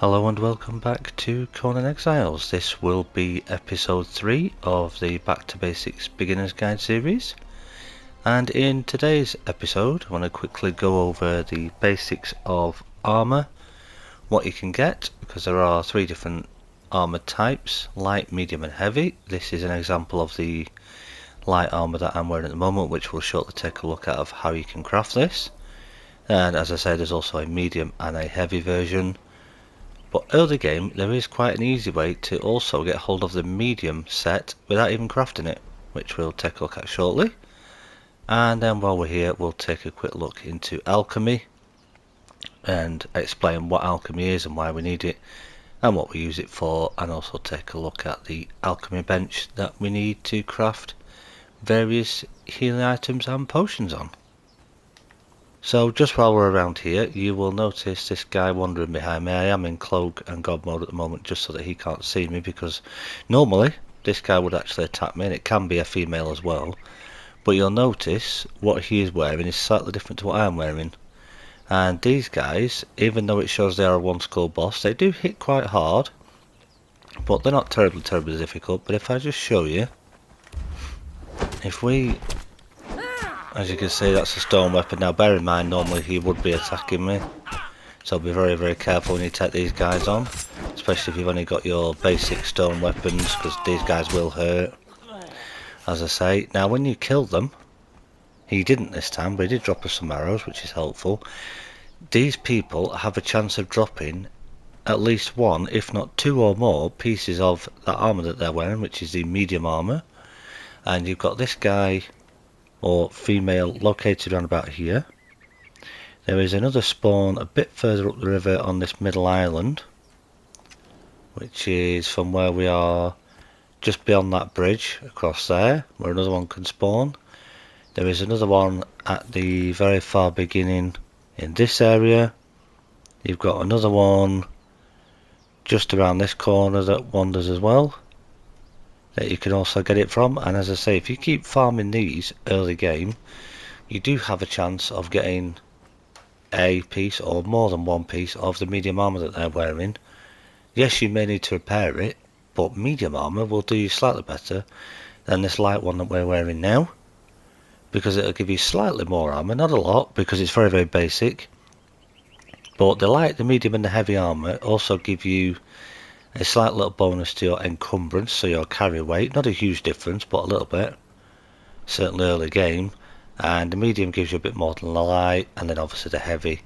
Hello and welcome back to Conan Exiles. This will be episode 3 of the Back to Basics Beginner's Guide series. And in today's episode, I want to quickly go over the basics of armour, what you can get, because there are 3 different armour types, light, medium and heavy. This is an example of the light armour that I'm wearing at the moment, which we'll shortly take a look at of how you can craft this. And as I said, there's also a medium and a heavy version. But early game, there is quite an easy way to also get hold of the medium set without even crafting it, which we'll take a look at shortly. And then while we're here, we'll take a quick look into Alchemy and explain what Alchemy is and why we need it and what we use it for, and also take a look at the Alchemy bench that we need to craft various healing items and potions on. So just while we're around here, you will notice this guy wandering behind me. I am in cloak and god mode at the moment just so that he can't see me, because normally this guy would actually attack me, and it can be a female as well. But you'll notice what he is wearing is slightly different to what I'm wearing. And these guys, even though it shows they are a 1 skull boss, they do hit quite hard, but they're not terribly difficult. But if I just show you, as you can see, that's a stone weapon. Now bear in mind, normally he would be attacking me, so be very careful when you take these guys on, especially if you've only got your basic stone weapons, because these guys will hurt, as I say. Now when you kill them, he didn't this time, but he did drop us some arrows, which is helpful. These people have a chance of dropping at least 1, if not 2 or more pieces of that armour that they're wearing, which is the medium armour. And you've got this guy or female located around about here. There is another spawn a bit further up the river on this middle island, which is from where we are, just beyond that bridge across there, where another one can spawn. There is another one at the very far beginning in this area. You've got another one just around this corner that wanders as well, that you can also get it from. And as I say, if you keep farming these early game, you do have a chance of getting a piece or more than 1 piece of the medium armour that they're wearing. Yes, you may need to repair it, but medium armour will do you slightly better than this light one that we're wearing now, because it'll give you slightly more armour, not a lot, because it's very basic. But the light, the medium and the heavy armour also give you a slight little bonus to your encumbrance, so your carry weight. Not a huge difference, but a little bit, certainly early game. And the medium gives you a bit more than the light, and then obviously the heavy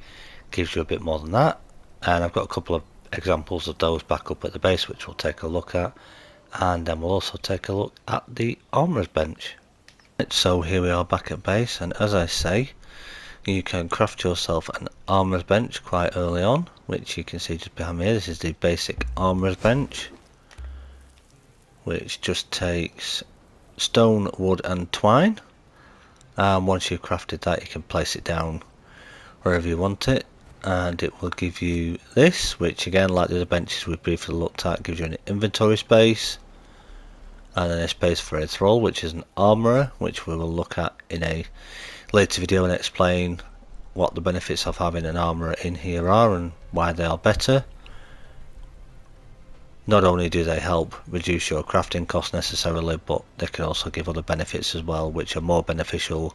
gives you a bit more than that. And I've got a couple of examples of those back up at the base, which we'll take a look at, and then we'll also take a look at the armourer's bench. So here we are back at base, and as I say, you can craft yourself an armourer's bench quite early on, which you can see just behind me here. This is the basic armourer's bench, which just takes stone, wood and twine. And once you've crafted that, you can place it down wherever you want it, and it will give you this, which again, like the other benches we briefly looked at, gives you an inventory space, and then a space for a thrall, which is an armourer, which we will look at in a later video and explain what the benefits of having an armourer in here are and why they are better. Not only do they help reduce your crafting costs necessarily, but they can also give other benefits as well, which are more beneficial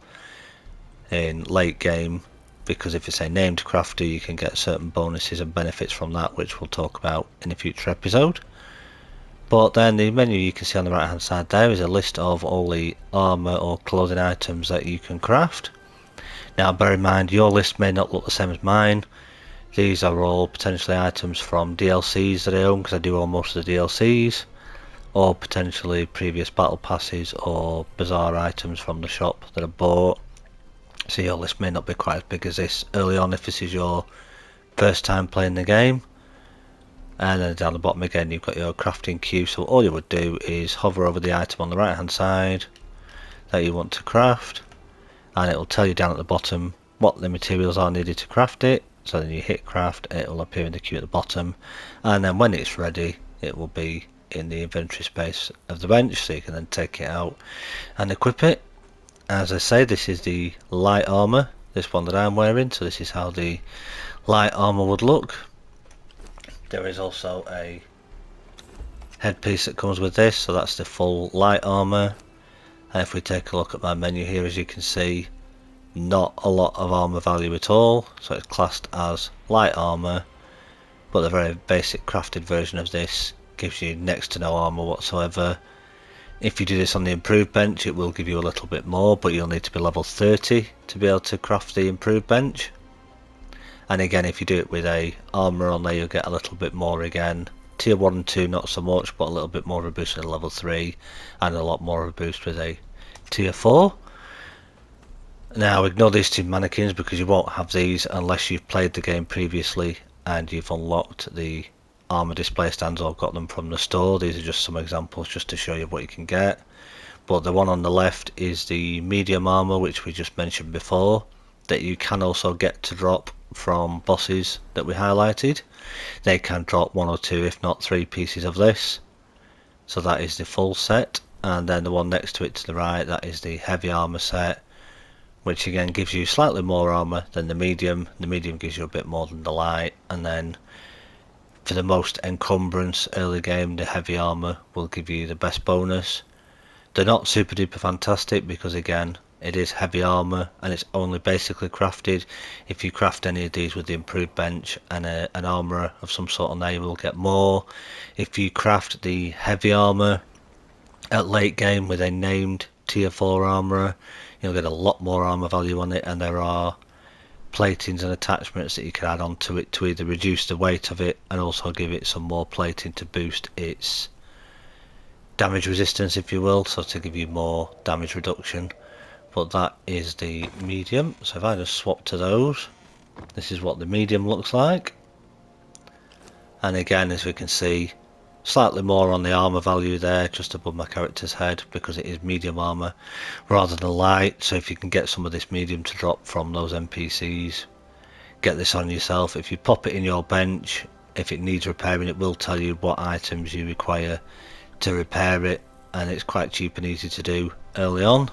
in late game, because if it's a named crafter, you can get certain bonuses and benefits from that, which we'll talk about in a future episode. But then the menu you can see on the right hand side there is a list of all the armour or clothing items that you can craft. Now bear in mind, your list may not look the same as mine. These are all potentially items from DLCs that I own, because I do own most of the DLCs, or potentially previous battle passes or bizarre items from the shop that I bought. So your list may not be quite as big as this early on if this is your first time playing the game. And then down the bottom again, you've got your crafting queue. So all you would do is hover over the item on the right hand side that you want to craft, and it will tell you down at the bottom what the materials are needed to craft it. So then you hit craft, it will appear in the queue at the bottom, and then when it's ready, it will be in the inventory space of the bench, so you can then take it out and equip it. As I say, this is the light armour, this one that I'm wearing, so this is how the light armour would look. There is also a headpiece that comes with this, so that's the full light armor. And if we take a look at my menu here, as you can see, not a lot of armor value at all, so it's classed as light armor, but the very basic crafted version of this gives you next to no armor whatsoever. If you do this on the improved bench, it will give you a little bit more, but you'll need to be level 30 to be able to craft the improved bench. And again, if you do it with a armor on there, you'll get a little bit more again. Tier 1 and 2 not so much, but a little bit more of a boost with a level 3 and a lot more of a boost with a tier 4. Now ignore these two mannequins because you won't have these unless you've played the game previously and you've unlocked the armor display stands or got them from the store. These are just some examples just to show you what you can get. But the one on the left is the medium armor, which we just mentioned before, that you can also get to drop from bosses that we highlighted. They can drop 1 or 2 if not 3 pieces of this, so that is the full set. And then the one next to it to the right, that is the heavy armor set, which again gives you slightly more armor than the medium. The medium gives you a bit more than the light, and then for the most encumbrance early game, the heavy armor will give you the best bonus. They're not super duper fantastic because again it is heavy armor and it's only basically crafted. If you craft any of these with the improved bench and an armourer of some sort on there, you will get more. If you craft the heavy armor at late game with a named tier 4 armourer, you'll get a lot more armor value on it, and there are platings and attachments that you can add on to it to either reduce the weight of it and also give it some more plating to boost its damage resistance, if you will, so to give you more damage reduction. But that is the medium, so if I just swap to those, this is what the medium looks like. And again, as we can see, slightly more on the armor value there just above my character's head because it is medium armor rather than light. So if you can get some of this medium to drop from those NPCs, get this on yourself. If you pop it in your bench, if it needs repairing, it will tell you what items you require to repair it, and it's quite cheap and easy to do early on.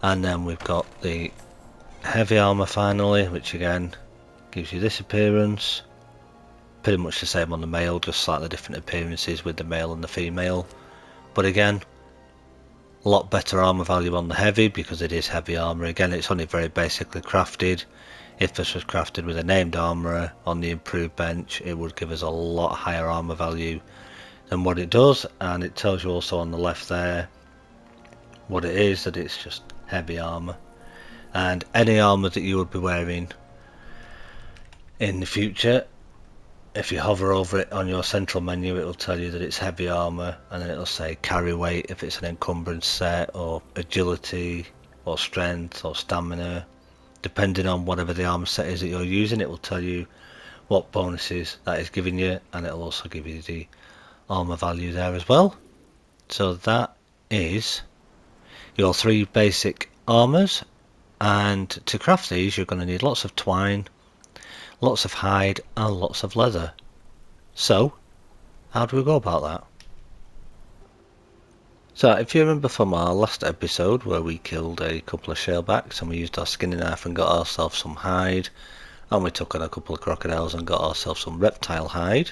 And then we've got the heavy armor finally, which again gives you this appearance. Pretty much the same on the male, just slightly different appearances with the male and the female. But again, a lot better armor value on the heavy because it is heavy armor. Again, it's only very basically crafted. If this was crafted with a named armourer on the improved bench, it would give us a lot higher armor value than what it does. And it tells you also on the left there what it is, that it's just heavy armor. And any armor that you would be wearing in the future, if you hover over it on your central menu, it will tell you that it's heavy armor, and then it'll say carry weight if it's an encumbrance set, or agility, or strength, or stamina. Depending on whatever the armor set is that you're using, it will tell you what bonuses that is giving you, and it'll also give you the armor value there as well. So that is your 3 basic armors, and to craft these you're going to need lots of twine, lots of hide and lots of leather. So how do we go about that? So if you remember from our last episode where we killed a couple of shalebacks and we used our skinning knife and got ourselves some hide, and we took on a couple of crocodiles and got ourselves some reptile hide,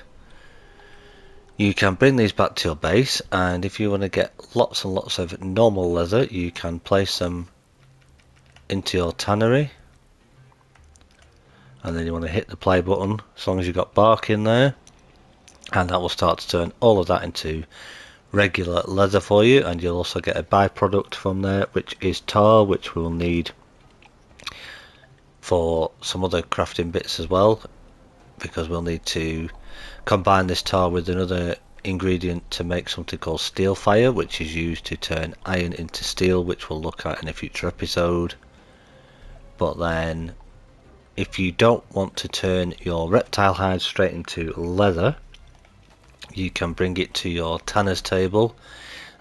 you can bring these back to your base, and if you want to get lots and lots of normal leather, you can place them into your tannery, and then you want to hit the play button as long as you've got bark in there, and that will start to turn all of that into regular leather for you. And you'll also get a byproduct from there, which is tar, which we'll need for some other crafting bits as well, because we'll need to combine this tar with another ingredient to make something called steel fire, which is used to turn iron into steel, which we'll look at in a future episode. But then if you don't want to turn your reptile hide straight into leather, you can bring it to your tanner's table,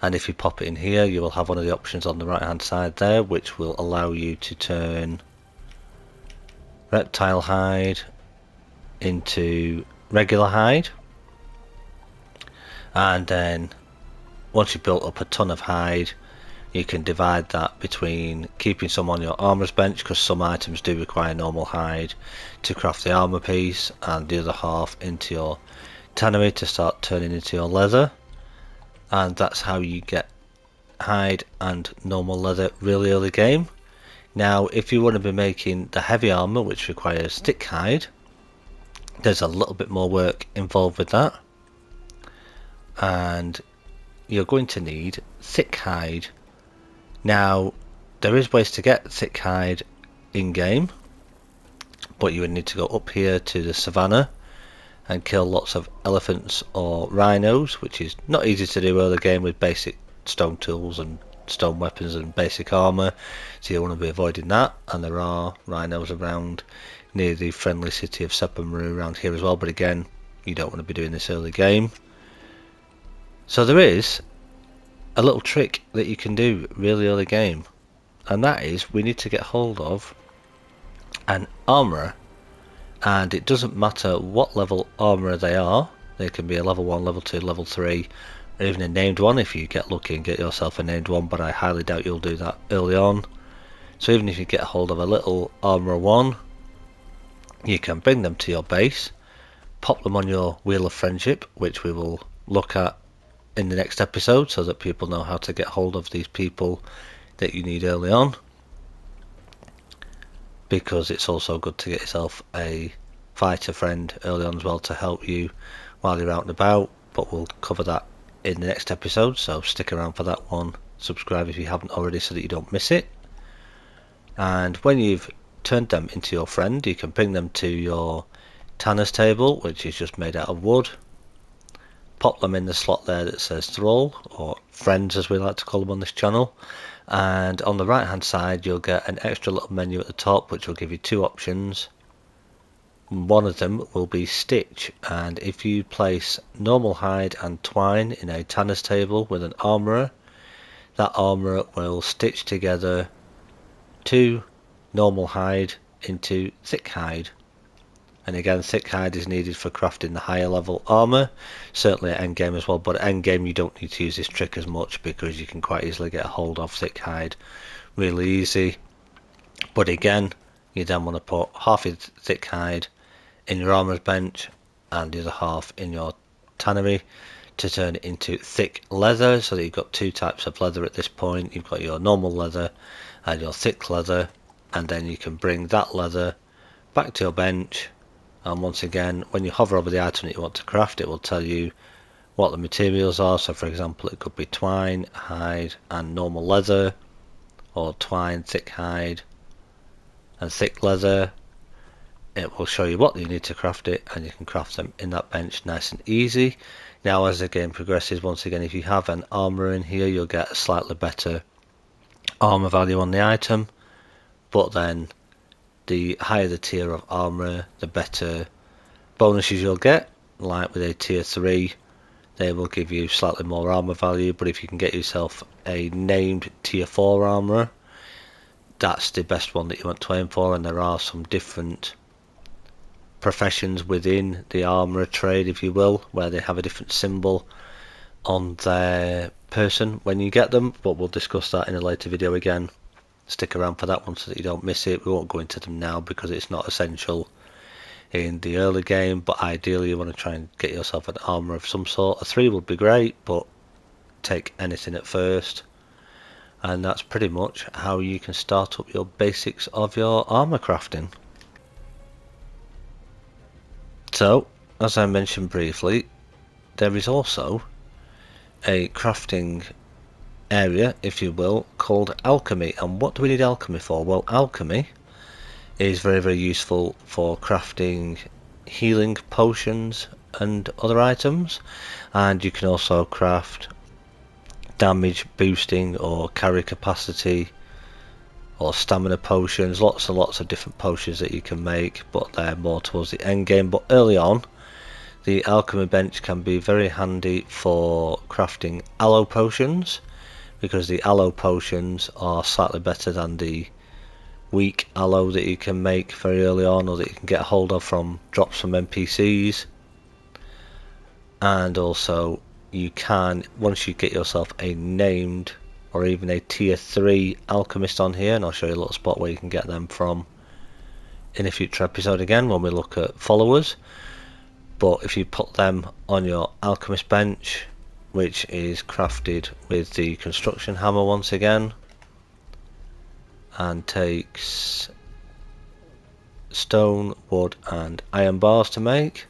and if you pop it in here, you will have one of the options on the right hand side there, which will allow you to turn reptile hide into regular hide. And then once you've built up a ton of hide, you can divide that between keeping some on your armor's bench, because some items do require normal hide to craft the armor piece, and the other half into your tannery to start turning into your leather. And that's how you get hide and normal leather really early game. Now if you want to be making the heavy armor, which requires thick hide, there's a little bit more work involved with that, and you're going to need thick hide. Now there is ways to get thick hide in game, but you would need to go up here to the savannah and kill lots of elephants or rhinos, which is not easy to do early game with basic stone tools and stone weapons and basic armor, so you want to be avoiding that. And there are rhinos around near the friendly city of Sepamaru around here as well, but again, you don't want to be doing this early game. So there is a little trick that you can do really early game, and that is we need to get hold of an armourer, and it doesn't matter what level armourer they are. They can be a level 1, level 2, level 3, or even a named one if you get lucky and get yourself a named one, but I highly doubt you'll do that early on. So even if you get hold of a little armourer 1, you can bring them to your base, pop them on your Wheel of Friendship, which we will look at in the next episode, so that people know how to get hold of these people that you need early on, because it's also good to get yourself a fighter friend early on as well to help you while you're out and about, but we'll cover that in the next episode, so stick around for that one. Subscribe if you haven't already so that you don't miss it. And when you've turned them into your friend, you can bring them to your tanner's table, which is just made out of wood. Pop them in the slot there that says thrall, or friends as we like to call them on this channel, and on the right hand side you'll get an extra little menu at the top which will give you two options. One of them will be stitch, and if you place normal hide and twine in a tanner's table with an armourer, that armourer will stitch together two normal hide into thick hide. And again, thick hide is needed for crafting the higher level armor, certainly at endgame as well, but at endgame you don't need to use this trick as much because you can quite easily get a hold of thick hide really easy. But again, you then want to put half your thick hide in your armorer's bench and the other half in your tannery to turn it into thick leather, so that you've got two types of leather at this point. You've got your normal leather and your thick leather, and then you can bring that leather back to your bench. And once again, when you hover over the item that you want to craft, it will tell you what the materials are. So for example, it could be twine, hide and normal leather, or twine, thick hide and thick leather. It will show you what you need to craft it, and you can craft them in that bench nice and easy. Now as the game progresses, once again, if you have an armor in here, you'll get a slightly better armor value on the item, but then the higher the tier of armor, the better bonuses you'll get. Like with a tier 3, they will give you slightly more armor value, but if you can get yourself a named tier 4 armor, that's the best one that you want to aim for. And there are some different professions within the armourer trade, if you will, where they have a different symbol on their person when you get them, but we'll discuss that in a later video again. Stick around for that one so that you don't miss it. We won't go into them now because it's not essential in the early game, but ideally you want to try and get yourself an armour of some sort. A 3 would be great, but take anything at first. And that's pretty much how you can start up your basics of your armour crafting. So, as I mentioned briefly, there is also a crafting area, if you will, called Alchemy. And what do we need Alchemy for? Well, Alchemy is very, very useful for crafting healing potions and other items, and you can also craft damage boosting or carry capacity or stamina potions, lots and lots of different potions that you can make, but they're more towards the end game. But early on, the alchemy bench can be very handy for crafting aloe potions, because the aloe potions are slightly better than the weak aloe that you can make very early on, or that you can get a hold of from drops from NPCs. And also you can, once you get yourself a named or even a tier 3 alchemist on here, and I'll show you a little spot where you can get them from in a future episode again when we look at followers. But if you put them on your alchemist bench, which is crafted with the construction hammer once again, and takes stone, wood and iron bars to make.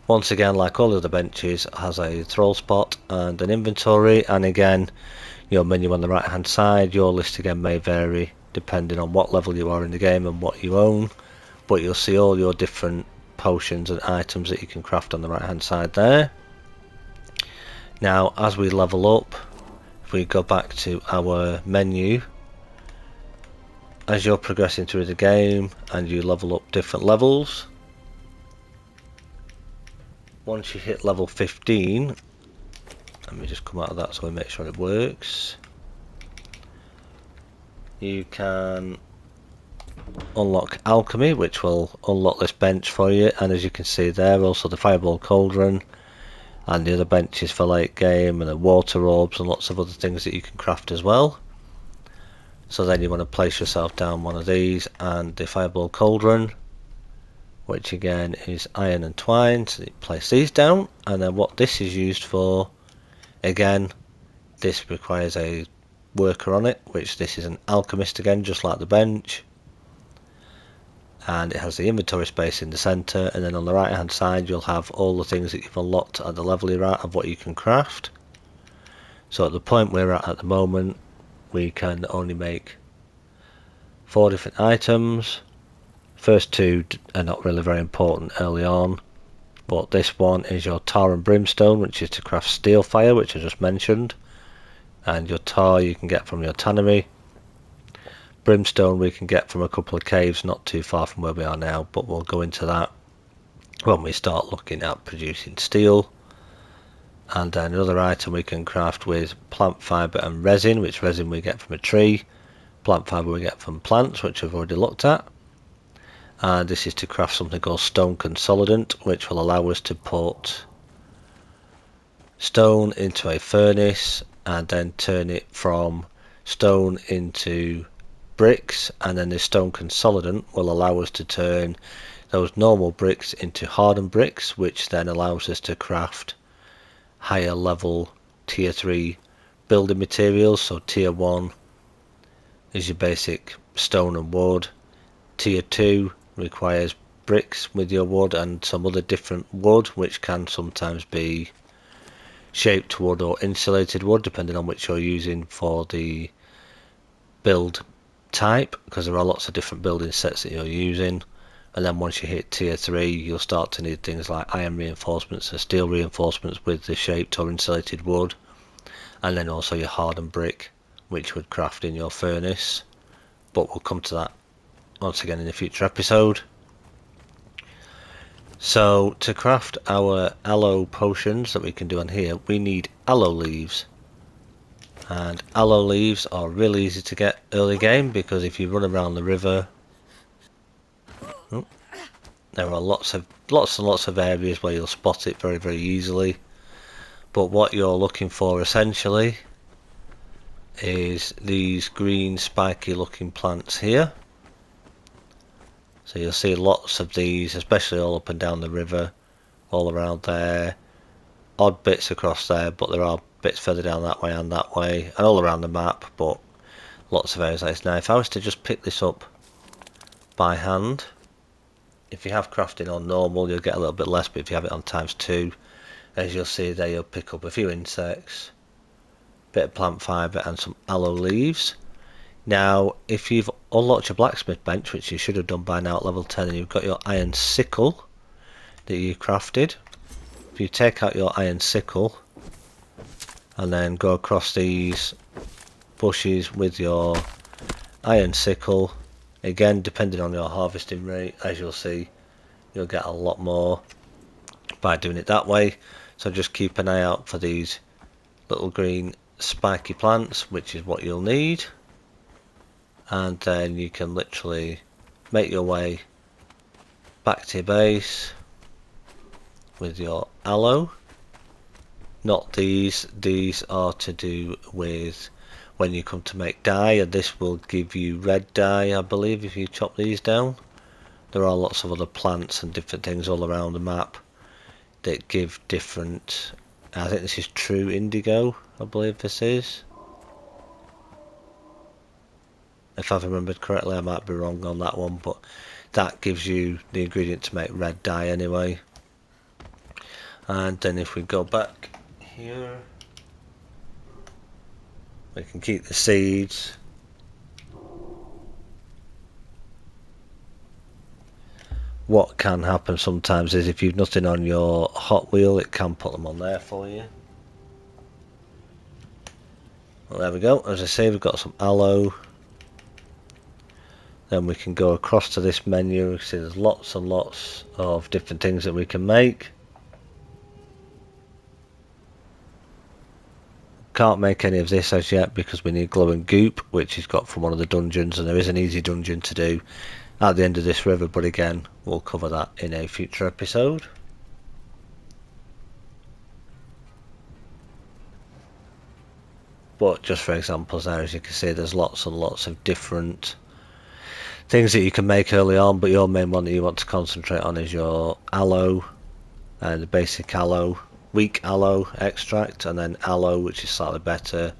Once again, like all the other benches, has a throw spot and an inventory, and again your menu on the right hand side. Your list again may vary depending on what level you are in the game and what you own, but you'll see all your different potions and items that you can craft on the right hand side there. Now as we level up, if we go back to our menu, as you're progressing through the game and you level up different levels, once you hit level 15, let me just come out of that so we make sure it works, you can unlock Alchemy, which will unlock this bench for you, and as you can see there, also the Fireball Cauldron and the other benches for late game, and the water orbs and lots of other things that you can craft as well. So then you want to place yourself down one of these and the Fireball Cauldron, which again is iron and twine, so you place these down, and then what this is used for, again this requires a worker on it, which this is an alchemist again, just like the bench, and it has the inventory space in the center, and then on the right hand side you'll have all the things that you've unlocked at the level you're at of what you can craft. So at the point we're at the moment, we can only make 4 different items. First 2 are not really very important early on, but this one is your tar and brimstone, which is to craft steel fire, which I just mentioned, and your tar you can get from your tannery. Brimstone we can get from a couple of caves not too far from where we are now, but we'll go into that when we start looking at producing steel. And then another item we can craft with plant fibre and resin, which resin we get from a tree, plant fibre we get from plants, which I've already looked at. And this is to craft something called stone consolidant, which will allow us to put stone into a furnace and then turn it from stone into bricks, and then the stone consolidant will allow us to turn those normal bricks into hardened bricks, which then allows us to craft higher level tier 3 building materials. So tier 1 is your basic stone and wood, tier 2 requires bricks with your wood and some other different wood, which can sometimes be shaped wood or insulated wood depending on which you're using for the build type, because there are lots of different building sets that you're using. And then once you hit tier 3 you'll start to need things like iron reinforcements and steel reinforcements with the shaped or insulated wood, and then also your hardened brick, which would craft in your furnace, but we'll come to that once again in a future episode. So to craft our aloe potions that we can do on here, we need aloe leaves, and aloe leaves are really easy to get early game, because if you run around the river, there are lots and lots of areas where you'll spot it very easily. But what you're looking for essentially is these green spiky looking plants here. So you'll see lots of these, especially all up and down the river, all around there, odd bits across there, but there are bits further down that way and all around the map, but lots of areas like this. Now if I was to just pick this up by hand, if you have crafting on normal you'll get a little bit less, but if you have it on ×2, as you'll see there, you'll pick up a few insects, bit of plant fibre and some aloe leaves. Now if you've unlocked your blacksmith bench, which you should have done by now at level 10, and you've got your iron sickle that you crafted, if you take out your iron sickle and then go across these bushes with your iron sickle, again depending on your harvesting rate, as you'll see you'll get a lot more by doing it that way. So just keep an eye out for these little green spiky plants, which is what you'll need, and then you can literally make your way back to your base with your aloe. not these. These are to do with when you come to make dye, and this will give you red dye, I believe, if you chop these down. There are lots of other plants and different things all around the map that give different. I think this is true indigo, I believe this is. If I've remembered correctly, I might be wrong on that one, but that gives you the ingredient to make red dye anyway. And then if we go back here, we can keep the seeds. What can happen sometimes is if you've nothing on your Hot Wheel, it can put them on there for you. Well, there we go. As I say, we've got some aloe. Then we can go across to this menu. You see there's lots and lots of different things that we can make. Can't make any of this as yet because we need glowing goop, which he's got from one of the dungeons, and there is an easy dungeon to do at the end of this river, but again, we'll cover that in a future episode. But just for examples there, as you can see, there's lots and lots of different things that you can make early on, but your main one that you want to concentrate on is your aloe, the basic aloe, weak aloe extract, and then aloe, which is slightly better.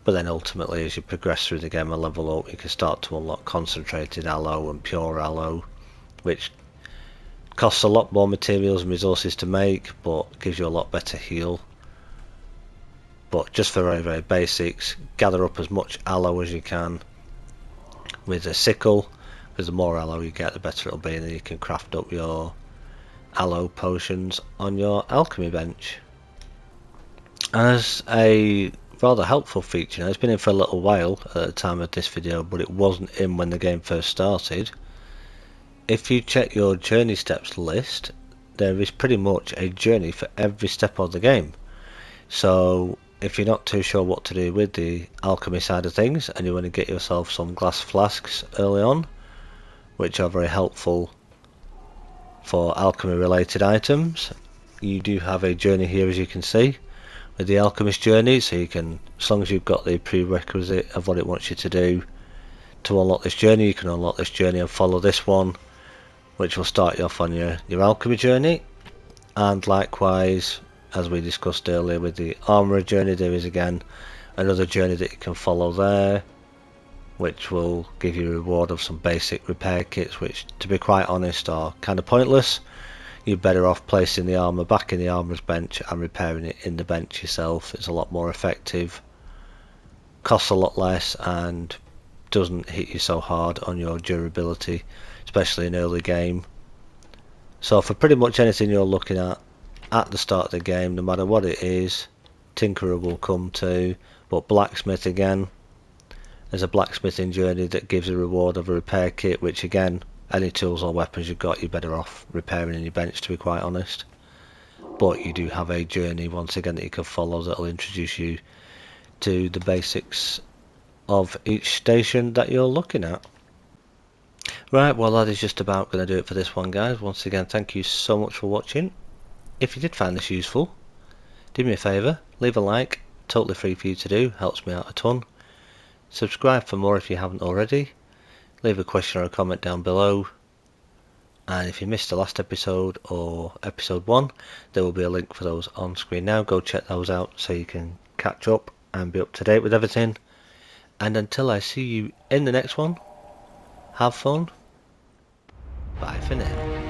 But then ultimately, as you progress through the game and level up, you can start to unlock concentrated aloe and pure aloe, which costs a lot more materials and resources to make, but gives you a lot better heal. But just for very, very basics, gather up as much aloe as you can with a sickle, because the more aloe you get, the better it'll be, and then you can craft up your aloe potions on your alchemy bench. As a rather helpful feature, now it's been in for a little while at the time of this video, but it wasn't in when the game first started. If you check your journey steps list, there is pretty much a journey for every step of the game. So if you're not too sure what to do with the alchemy side of things and you want to get yourself some glass flasks early on, which are very helpful for alchemy related items, you do have a journey here, as you can see, with the alchemist journey. So you can, as long as you've got the prerequisite of what it wants you to do to unlock this journey, you can unlock this journey and follow this one, which will start you off on your alchemy journey. And likewise, as we discussed earlier with the armourer journey, there is again another journey that you can follow there, which will give you a reward of some basic repair kits, which, to be quite honest, are kind of pointless. You're better off placing the armour back in the armourer's bench and repairing it in the bench yourself. It's a lot more effective, costs a lot less, and doesn't hit you so hard on your durability, especially in early game. So for pretty much anything you're looking at the start of the game, no matter what it is, Tinkerer will come to. But blacksmith, again, there's a blacksmithing journey that gives a reward of a repair kit, which again, any tools or weapons you've got, you're better off repairing in your bench, to be quite honest. But you do have a journey once again that you can follow that will introduce you to the basics of each station that you're looking at. Right, well, that is just about going to do it for this one, guys. Once again, thank you so much for watching. If you did find this useful, do me a favour, leave a like, totally free for you to do, helps me out a ton. Subscribe for more if you haven't already. Leave a question or a comment down below. And if you missed the last episode or episode 1, there will be a link for those on screen now. Go check those out so you can catch up and be up to date with everything. And until I see you in the next one, have fun. Bye for now.